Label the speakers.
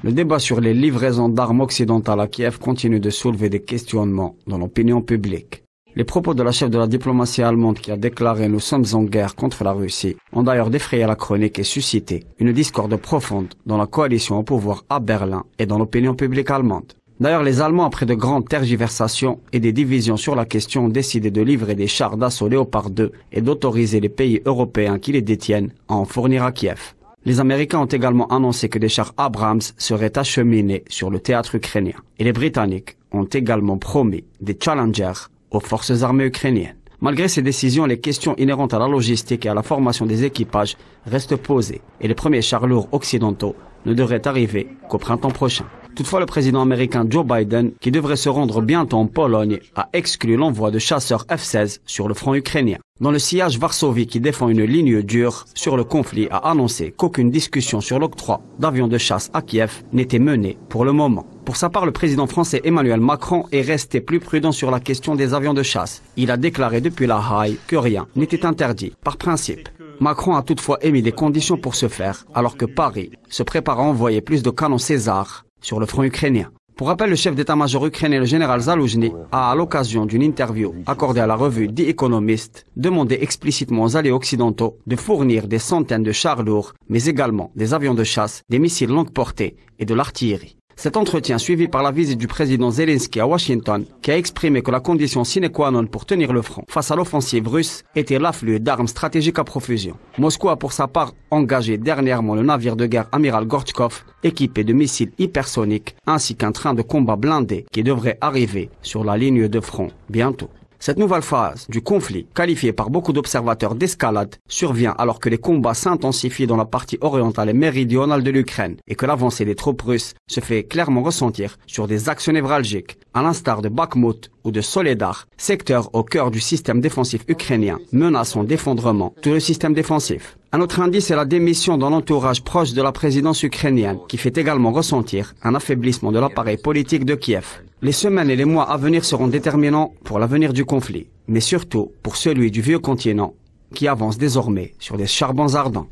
Speaker 1: Le débat sur les livraisons d'armes occidentales à Kiev continue de soulever des questionnements dans l'opinion publique. Les propos de la chef de la diplomatie allemande qui a déclaré « Nous sommes en guerre contre la Russie » ont d'ailleurs défrayé la chronique et suscité une discorde profonde dans la coalition au pouvoir à Berlin et dans l'opinion publique allemande. D'ailleurs, les Allemands, après de grandes tergiversations et des divisions sur la question, ont décidé de livrer des chars d'assaut Léopard 2 et d'autoriser les pays européens qui les détiennent à en fournir à Kiev. Les Américains ont également annoncé que des chars Abrams seraient acheminés sur le théâtre ukrainien. Et les Britanniques ont également promis des Challengers aux forces armées ukrainiennes. Malgré ces décisions, les questions inhérentes à la logistique et à la formation des équipages restent posées et les premiers chars lourds occidentaux ne devraient arriver qu'au printemps prochain. Toutefois, le président américain Joe Biden, qui devrait se rendre bientôt en Pologne, a exclu l'envoi de chasseurs F-16 sur le front ukrainien. Dans le sillage, Varsovie, qui défend une ligne dure sur le conflit, a annoncé qu'aucune discussion sur l'octroi d'avions de chasse à Kiev n'était menée pour le moment. Pour sa part, le président français Emmanuel Macron est resté plus prudent sur la question des avions de chasse. Il a déclaré depuis La Haye que rien n'était interdit, par principe. Macron a toutefois émis des conditions pour ce faire, alors que Paris se prépare à envoyer plus de canons César sur le front ukrainien. Pour rappel, le chef d'état-major ukrainien, le général Zaloujny, a, à l'occasion d'une interview accordée à la revue The Economist, demandé explicitement aux alliés occidentaux de fournir des centaines de chars lourds, mais également des avions de chasse, des missiles longue portée et de l'artillerie. Cet entretien, suivi par la visite du président Zelensky à Washington, qui a exprimé que la condition sine qua non pour tenir le front face à l'offensive russe était l'afflux d'armes stratégiques à profusion. Moscou a pour sa part engagé dernièrement le navire de guerre amiral Gorchkov, équipé de missiles hypersoniques, ainsi qu'un train de combat blindé qui devrait arriver sur la ligne de front bientôt. Cette nouvelle phase du conflit, qualifiée par beaucoup d'observateurs d'escalade, survient alors que les combats s'intensifient dans la partie orientale et méridionale de l'Ukraine et que l'avancée des troupes russes se fait clairement ressentir sur des axes névralgiques, à l'instar de Bakhmut ou de Soledar, secteurs au cœur du système défensif ukrainien, menaçant d'effondrement tout le système défensif. Un autre indice est la démission d'un entourage proche de la présidence ukrainienne, qui fait également ressentir un affaiblissement de l'appareil politique de Kiev. Les semaines et les mois à venir seront déterminants pour l'avenir du conflit, mais surtout pour celui du vieux continent, qui avance désormais sur des charbons ardents.